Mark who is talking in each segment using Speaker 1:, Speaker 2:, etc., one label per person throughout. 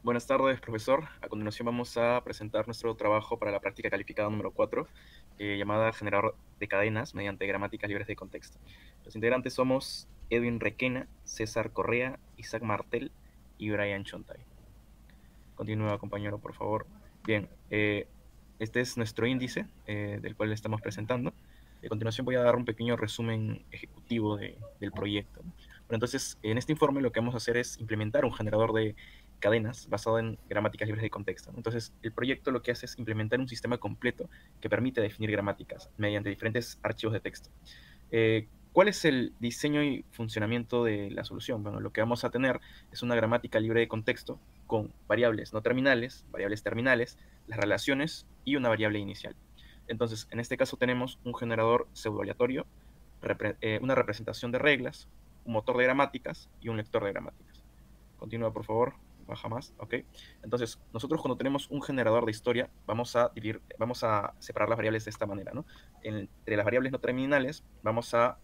Speaker 1: Buenas tardes, profesor. A continuación vamos a presentar nuestro trabajo para la práctica calificada número 4, llamada Generador de cadenas mediante gramáticas libres de contexto. Los integrantes somos Edwin Requena, César Correa, Isaac Martel y Brian Chontay. Continúa, compañero, por favor. Bien, este es nuestro índice del cual le estamos presentando. A continuación voy a dar un pequeño resumen ejecutivo del proyecto. Bueno, entonces, en este informe lo que vamos a hacer es implementar un generador de cadenas basado en gramáticas libres de contexto. Entonces, el proyecto lo que hace es implementar un sistema completo que permite definir gramáticas mediante diferentes archivos de texto. ¿Cuál es el diseño y funcionamiento de la solución? Bueno, lo que vamos a tener es una gramática libre de contexto con variables no terminales, variables terminales, las relaciones y una variable inicial. Entonces, en este caso tenemos un generador pseudo-aleatorio, una representación de reglas, un motor de gramáticas y un lector de gramáticas. Continúa, por favor. Baja más. Ok. Entonces, nosotros cuando tenemos un generador de historia, vamos a separar las variables de esta manera, ¿no? Entre las variables no terminales, vamos a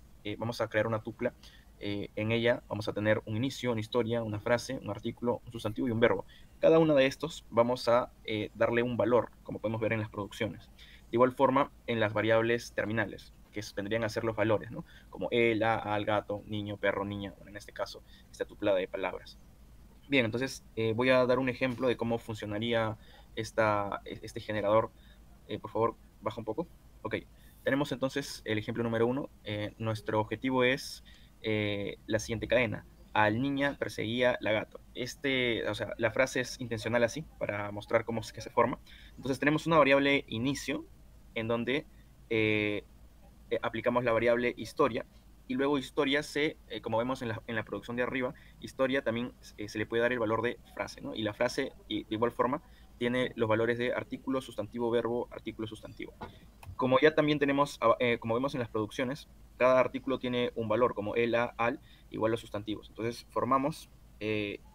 Speaker 1: crear una tupla. En ella vamos a tener un inicio, una historia, una frase, un artículo, un sustantivo y un verbo. Cada uno de estos vamos a darle un valor, como podemos ver en las producciones. De igual forma, en las variables terminales, que vendrían a ser los valores, ¿no? Como el, al, gato, niño, perro, niña, bueno, en este caso, esta tupla de palabras. Bien, entonces voy a dar un ejemplo de cómo funcionaría este generador. Por favor, baja un poco. Ok, tenemos entonces el ejemplo número uno. Nuestro objetivo es la siguiente cadena. Al niña perseguía la gato. O sea, la frase es intencional así, para mostrar cómo es que se forma. Entonces tenemos una variable inicio, en donde eh, aplicamos la variable historia, y luego historia como vemos en la producción de arriba, historia también se le puede dar el valor de frase, ¿no? Y la frase, de igual forma, tiene los valores de artículo, sustantivo, verbo, artículo, sustantivo. Como ya también tenemos, como vemos en las producciones, cada artículo tiene un valor, como el, a, al, igual los sustantivos. Entonces formamos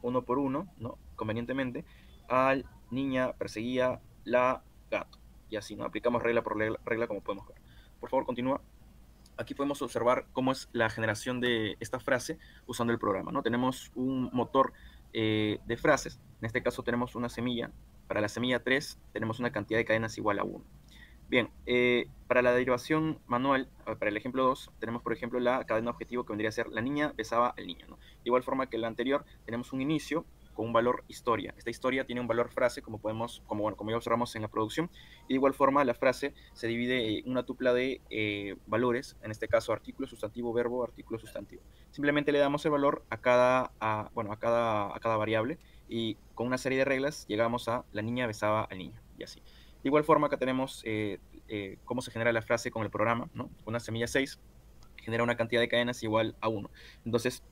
Speaker 1: uno por uno, ¿no? Convenientemente, al, niña, perseguía, la, gato. Y así, ¿no? Aplicamos regla por regla como podemos ver. Por favor, continúa. Aquí podemos observar cómo es la generación de esta frase usando el programa, ¿no? Tenemos un motor de frases, en este caso tenemos una semilla, para la semilla 3 tenemos una cantidad de cadenas igual a 1. Bien, para la derivación manual, para el ejemplo 2 tenemos por ejemplo la cadena objetivo que vendría a ser la niña besaba al niño, ¿no? De igual forma que la anterior, tenemos un inicio con un valor historia. Esta historia tiene un valor frase, como ya observamos en la producción, y de igual forma la frase se divide en una tupla de valores, en este caso artículo, sustantivo, verbo, artículo, sustantivo. Simplemente le damos el valor a cada variable, y con una serie de reglas llegamos a la niña besaba al niño, y así. De igual forma, acá tenemos cómo se genera la frase con el programa, ¿no? Una semilla 6 genera una cantidad de cadenas igual a 1. Entonces,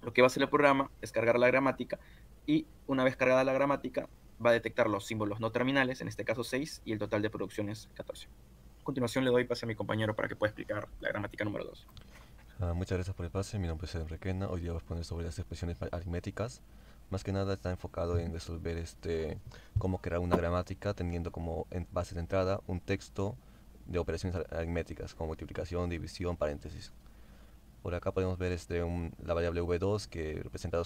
Speaker 1: lo que va a hacer el programa es cargar la gramática, y una vez cargada la gramática va a detectar los símbolos no terminales, en este caso 6, y el total de producción es 14. A continuación le doy pase a mi compañero para que pueda explicar la gramática número 2.
Speaker 2: Muchas gracias por el pase. Mi nombre es Edwin Requena. Hoy día vamos a poner sobre las expresiones aritméticas. Más que nada está enfocado en resolver cómo crear una gramática teniendo como base de entrada un texto de operaciones aritméticas como multiplicación, división, paréntesis. Por acá podemos ver la variable v2 que representa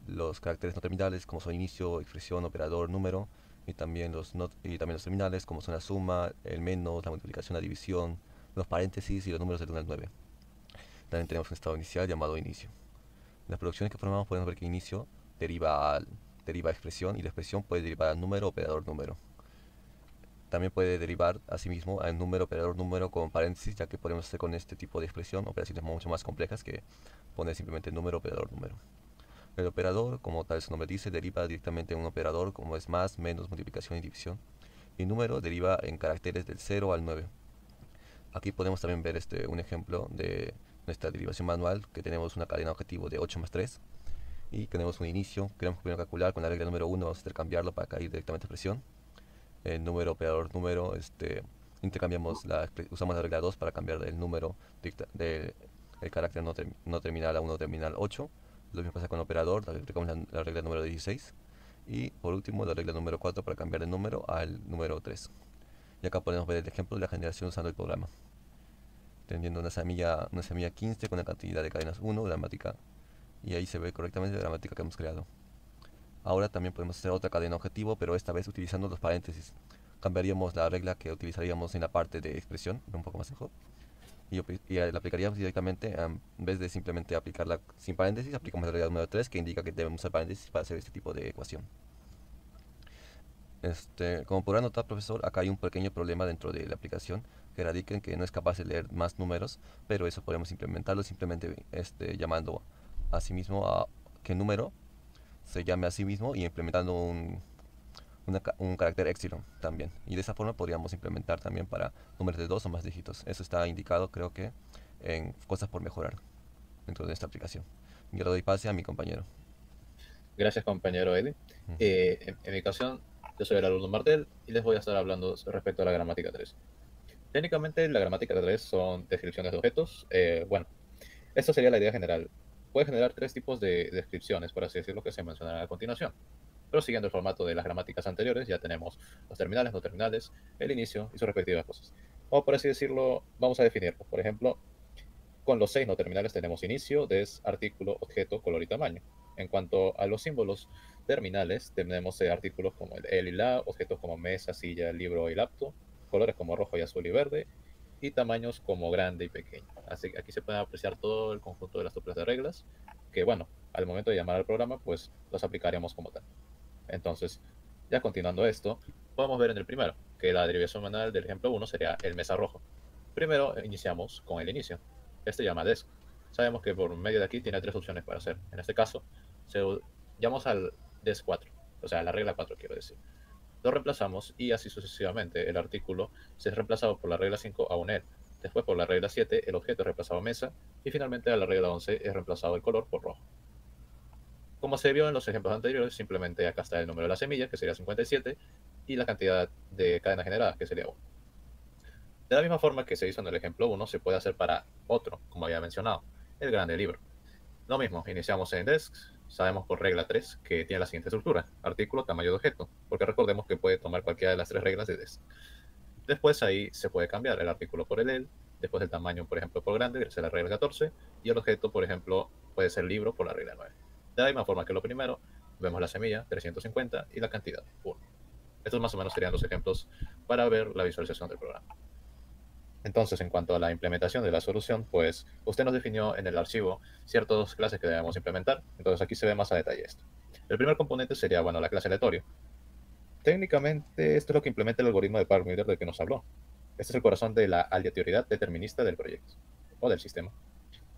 Speaker 2: los caracteres no terminales como son inicio, expresión, operador, número, y también y también los terminales como son la suma, el menos, la multiplicación, la división, los paréntesis y los números del 1 al 9. También tenemos un estado inicial llamado inicio. En las producciones que formamos podemos ver que inicio deriva a expresión, y la expresión puede derivar al número, operador, número. También puede derivar asimismo al número, operador, número con paréntesis, ya que podemos hacer con este tipo de expresión operaciones mucho más complejas que poner simplemente número, operador, número. El operador, como tal su nombre dice, deriva directamente en un operador como es más, menos, multiplicación y división. Y número deriva en caracteres del 0 al 9. Aquí podemos también ver un ejemplo de nuestra derivación manual, que tenemos una cadena objetivo de 8 más 3 y tenemos un inicio. Queremos primero calcular con la regla número 1, vamos a intercambiarlo para caer directamente a expresión. El número, operador, número, usamos la regla 2 para cambiar el número del carácter no terminal a uno terminal 8. Lo mismo pasa con el operador, aplicamos la regla número 16. Y por último la regla número 4 para cambiar el número al número 3. Y acá podemos ver el ejemplo de la generación usando el programa, teniendo una semilla 15 con una cantidad de cadenas 1 gramática, y ahí se ve correctamente la gramática que hemos creado. Ahora también podemos hacer otra cadena objetivo, pero esta vez utilizando los paréntesis. Cambiaríamos la regla que utilizaríamos en la parte de expresión, un poco más abajo, y la aplicaríamos directamente, en vez de simplemente aplicarla sin paréntesis, aplicamos la regla número 3 que indica que debemos usar paréntesis para hacer este tipo de ecuación. Como podrá notar, profesor, acá hay un pequeño problema dentro de la aplicación que radica en que no es capaz de leer más números, pero eso podemos implementarlo simplemente llamando a sí mismo a que número se llame a sí mismo y implementando un carácter epsilon también. Y de esa forma podríamos implementar también para números de dos o más dígitos. Eso está indicado, creo que, en cosas por mejorar dentro de esta aplicación. Y le doy pase a mi compañero.
Speaker 3: Gracias, compañero Eddie.
Speaker 2: Ujú.
Speaker 3: En mi ocasión, yo soy el alumno Martel y les voy a estar hablando respecto a la gramática 3. Técnicamente, la gramática 3 son descripciones de objetos. Bueno, esta sería la idea general. Puede generar tres tipos de descripciones, por así decirlo, que se mencionarán a continuación. Pero siguiendo el formato de las gramáticas anteriores, ya tenemos los terminales, no terminales, el inicio y sus respectivas cosas. O por así decirlo, vamos a definirlo. Por ejemplo, con los seis no terminales tenemos inicio, des, artículo, objeto, color y tamaño. En cuanto a los símbolos terminales, tenemos artículos como el y la, objetos como mesa, silla, libro y laptop, colores como rojo y azul y verde, y tamaños como grande y pequeño. Así que aquí se pueden apreciar todo el conjunto de las tuplas de reglas, que bueno, al momento de llamar al programa, pues los aplicaríamos como tal. Entonces, ya continuando esto, podemos ver en el primero, que la derivación manual del ejemplo uno sería el mesa rojo. Primero iniciamos con el inicio. Este llama desc. Sabemos que por medio de aquí tiene tres opciones para hacer. En este caso, llamamos al desc 4, o sea, la regla 4 quiero decir. Lo reemplazamos y así sucesivamente. El artículo se es reemplazado por la regla 5 a un el. Después por la regla 7 el objeto es reemplazado a mesa y finalmente a la regla 11 es reemplazado el color por rojo. Como se vio en los ejemplos anteriores, simplemente acá está el número de la semilla, que sería 57, y la cantidad de cadenas generadas, que sería 1. De la misma forma que se hizo en el ejemplo 1, se puede hacer para otro, como había mencionado, el grande libro. Lo mismo, iniciamos en desk, sabemos por regla 3 que tiene la siguiente estructura, artículo, tamaño de objeto, porque recordemos que puede tomar cualquiera de las tres reglas de desk. Después ahí se puede cambiar el artículo por el, después el tamaño, por ejemplo, por grande, que es la regla 14, y el objeto, por ejemplo, puede ser libro por la regla 9. De la misma forma que lo primero, vemos la semilla, 350, y la cantidad, 1. Estos más o menos serían los ejemplos para ver la visualización del programa. Entonces, en cuanto a la implementación de la solución, pues usted nos definió en el archivo ciertas clases que debemos implementar. Entonces, aquí se ve más a detalle esto. El primer componente sería, bueno, la clase aleatorio. Técnicamente, esto es lo que implementa el algoritmo de Park-Miller del que nos habló. Este es el corazón de la aleatoriedad determinista del proyecto o del sistema.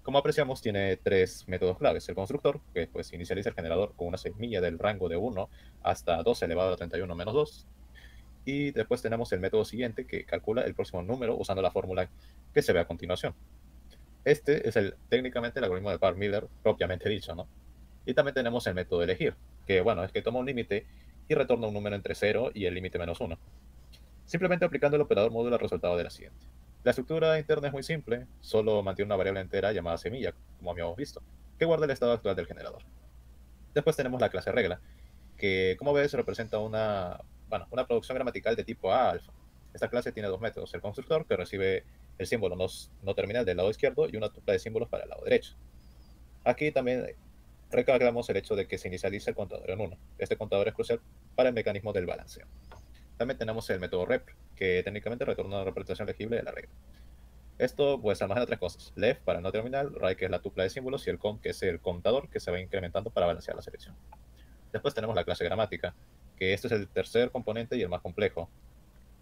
Speaker 3: Como apreciamos, tiene tres métodos claves. El constructor, que pues inicializa el generador con una semilla del rango de 1 hasta 2 elevado a 31 menos 2. Y después tenemos el método siguiente, que calcula el próximo número usando la fórmula que se ve a continuación. Este es técnicamente el algoritmo de Park-Miller propiamente dicho, ¿no? Y también tenemos el método de elegir, que bueno, es que toma un límite y retorna un número entre 0 y el límite menos 1. Simplemente aplicando el operador módulo al resultado de la siguiente. La estructura interna es muy simple, solo mantiene una variable entera llamada semilla, como habíamos visto, que guarda el estado actual del generador. Después tenemos la clase regla, que como ves representa una producción gramatical de tipo A alfa. Esta clase tiene dos métodos, el constructor, que recibe el símbolo no terminal del lado izquierdo y una tupla de símbolos para el lado derecho. Aquí también recalcamos el hecho de que se inicializa el contador en 1. Este contador es crucial para el mecanismo del balanceo. También tenemos el método rep, que técnicamente retorna una representación legible de la regla. Esto pues almacena tres cosas, left para no terminal, right que es la tupla de símbolos y el con que es el contador que se va incrementando para balancear la selección. Después tenemos la clase gramática, que este es el tercer componente y el más complejo,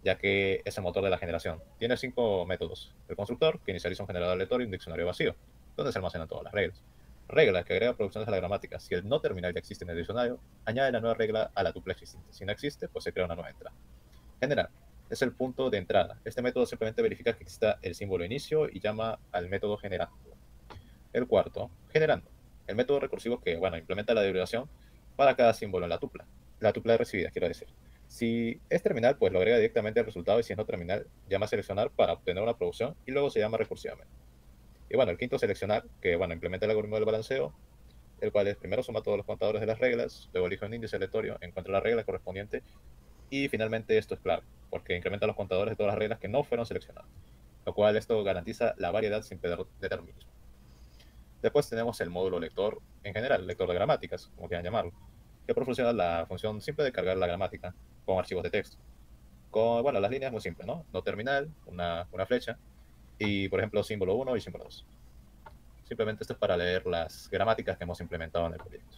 Speaker 3: ya que es el motor de la generación. Tiene 5 métodos. El constructor, que inicializa un generador aleatorio y un diccionario vacío, donde se almacenan todas las reglas. Regla, que agrega producciones a la gramática. Si el no terminal ya existe en el diccionario, añade la nueva regla a la tupla existente. Si no existe, pues se crea una nueva entrada. General, es el punto de entrada. Este método simplemente verifica que exista el símbolo inicio y llama al método generando. El cuarto, generando. El método recursivo que, bueno, implementa la derivación para cada símbolo en la tupla de recibida, quiero decir. Si es terminal, pues lo agrega directamente al resultado y si es no terminal, llama a seleccionar para obtener una producción y luego se llama recursivamente. Y bueno, el quinto seleccionar, que bueno, implementa el algoritmo del balanceo, el cual es primero suma todos los contadores de las reglas, luego elige un índice aleatorio, encuentra la regla correspondiente y finalmente esto es clave, porque incrementa los contadores de todas las reglas que no fueron seleccionadas, lo cual esto garantiza la variedad sin perder determinismo. Después tenemos el módulo lector en general, lector de gramáticas, como quieran llamarlo. que proporciona la función simple de cargar la gramática con archivos de texto. Bueno, las líneas muy simples, ¿no? No terminal, una flecha, y por ejemplo símbolo 1 y símbolo 2. Simplemente esto es para leer las gramáticas que hemos implementado en el proyecto.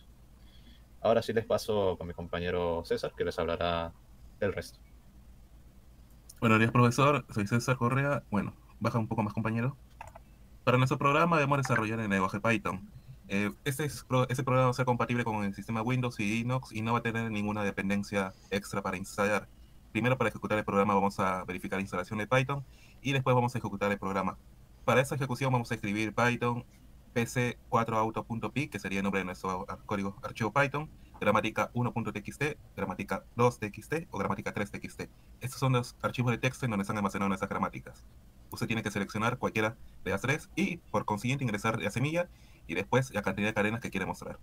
Speaker 3: Ahora sí les paso con mi compañero César, que les hablará del resto.
Speaker 4: Buenos días, profesor. Soy César Correa. Bueno, baja un poco más, compañero. Para nuestro programa debemos desarrollar el lenguaje Python. Este programa va a ser compatible con el sistema Windows y Linux y no va a tener ninguna dependencia extra para instalar. Primero, para ejecutar el programa vamos a verificar la instalación de Python y después vamos a ejecutar el programa. Para esa ejecución vamos a escribir Python pc4auto.py, que sería el nombre de nuestro código archivo Python, gramática 1.txt, gramática 2.txt o gramática 3.txt. Estos son los archivos de texto en donde están almacenadas nuestras gramáticas. Usted tiene que seleccionar cualquiera de las tres y por consiguiente ingresar la semilla y después la cantidad de cadenas que quiere mostrar.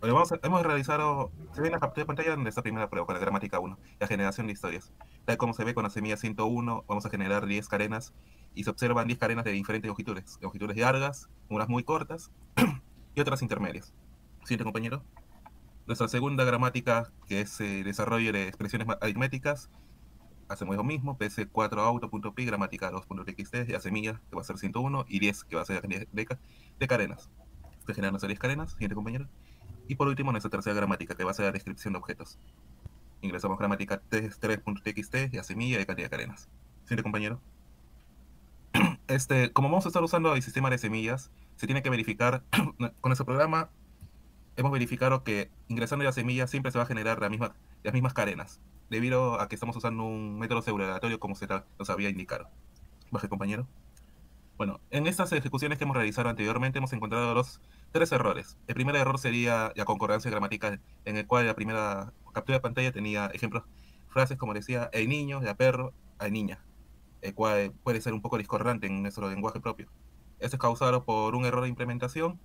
Speaker 4: Hemos realizado, se ve en la captura de pantalla de esta primera prueba con la gramática 1, la generación de historias. Tal como se ve con la semilla 101, vamos a generar 10 cadenas y se observan 10 cadenas de diferentes longitudes largas, unas muy cortas y otras intermedias. Siguiente, compañero. Nuestra segunda gramática, que es desarrollo de expresiones aritméticas, hacemos lo mismo, ps4auto.py, gramática 2.txt, la semilla, que va a ser 101, y 10, que va a ser de cadenas. Se generan nuestras 10 cadenas. Siguiente, compañero. Y por último, nuestra tercera gramática, que va a ser la descripción de objetos. Ingresamos gramática 3.txt, la semilla y cantidad de cadenas. Siguiente, compañero. Como vamos a estar usando el sistema de semillas, se tiene que verificar, con nuestro programa, hemos verificado que ingresando la semilla siempre se va a generar las mismas cadenas, debido a que estamos usando un método segregatorio como nos había indicado. Baje, compañero. Bueno, en estas ejecuciones que hemos realizado anteriormente hemos encontrado tres errores. El primer error sería la concordancia gramatical, en el cual la primera captura de pantalla tenía ejemplos, frases como decía, el niño, el perro, hay niña, el cual puede ser un poco discordante en nuestro lenguaje propio. Esto es causado por un error de implementación,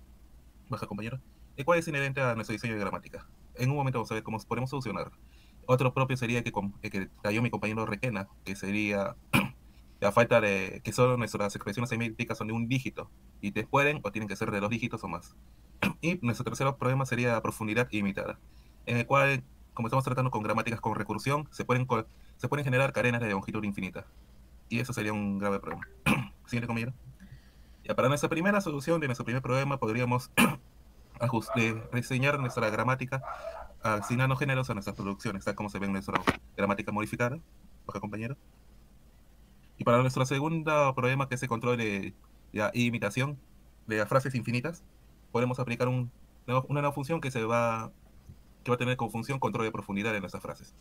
Speaker 4: baja, compañero, el cual es inherente a nuestro diseño de gramática. En un momento vamos a ver cómo podemos solucionarlo. Otro propio sería el que cayó mi compañero Requena, que sería la falta de que solo nuestras expresiones semíticas son de un dígito y te pueden o tienen que ser de 2 dígitos o más. Y nuestro tercer problema sería profundidad ilimitada, en el cual, como estamos tratando con gramáticas con recursión, se pueden generar cadenas de longitud infinita. Y eso sería un grave problema. Siguiente, compañero. Ya, para nuestra primera solución de nuestro primer problema podríamos reseñar nuestra gramática asignando géneros a nuestras producciones, tal como se ve en nuestra gramática modificada. Baja, compañero. Y para nuestro segundo problema, que es el control de la imitación de las frases infinitas, podemos aplicar una nueva función que va a tener como función control de profundidad de nuestras frases.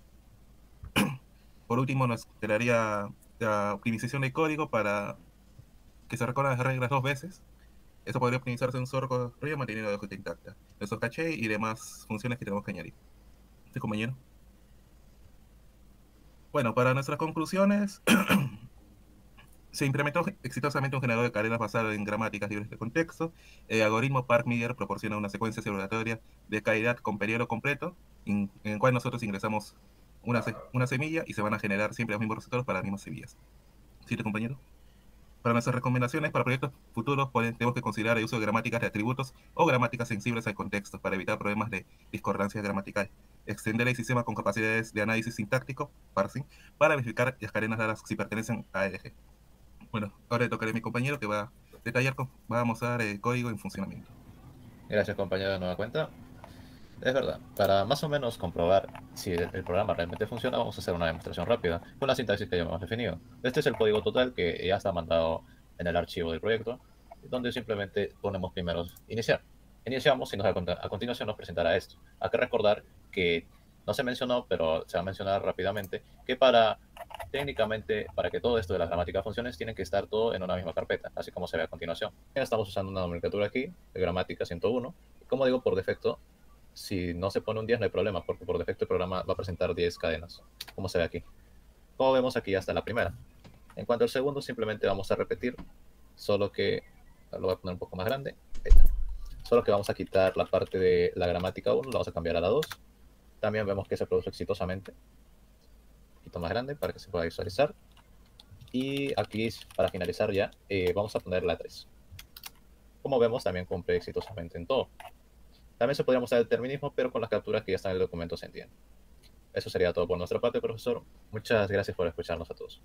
Speaker 4: Por último, nos quedaría la optimización del código para que se recorran las reglas 2 veces. Esto podría optimizarse en un solo correo manteniendo la lógica intacta, nuestro caché y demás funciones que tenemos que añadir. ¿Sí, compañero? Bueno, para nuestras conclusiones, se implementó exitosamente un generador de cadenas basado en gramáticas libres de contexto. El algoritmo Park-Meyer proporciona una secuencia segregatoria de calidad con periodo completo, en el cual nosotros ingresamos una semilla y se van a generar siempre los mismos resultados para las mismas semillas. ¿Sí, compañero? Para nuestras recomendaciones para proyectos futuros tenemos que considerar el uso de gramáticas de atributos o gramáticas sensibles al contexto para evitar problemas de discordancia gramatical. Extender el sistema con capacidades de análisis sintáctico, parsing, para verificar las cadenas dadas si pertenecen a ELG. Bueno, ahora le tocaré a mi compañero que va a detallar, va a mostrar el código en funcionamiento.
Speaker 3: Gracias, compañero, de nueva cuenta. Es verdad, para más o menos comprobar si el programa realmente funciona, vamos a hacer una demostración rápida con la sintaxis que ya hemos definido. Este es el código total que ya está mandado en el archivo del proyecto, donde simplemente ponemos primero iniciar. Iniciamos y a continuación nos presentará esto. Hay que recordar que no se mencionó, pero se va a mencionar rápidamente, que técnicamente, para que todo esto de la gramática funcione, tienen que estar todo en una misma carpeta, así como se ve a continuación. Estamos usando una nomenclatura aquí, de gramática 101. Como digo, por defecto, si no se pone un 10 no hay problema, porque por defecto el programa va a presentar 10 cadenas, como se ve aquí. Como vemos aquí hasta la primera. En cuanto al segundo, simplemente vamos a repetir, solo que lo voy a poner un poco más grande. Ahí está. Solo que vamos a quitar la parte de la gramática 1, la vamos a cambiar a la 2. También vemos que se produce exitosamente. Un poquito más grande para que se pueda visualizar. Y aquí, para finalizar ya, vamos a poner la 3. Como vemos, también cumple exitosamente en todo. También se podría mostrar el determinismo, pero con las capturas que ya están en el documento se entiende. Eso sería todo por nuestra parte, profesor. Muchas gracias por escucharnos a todos.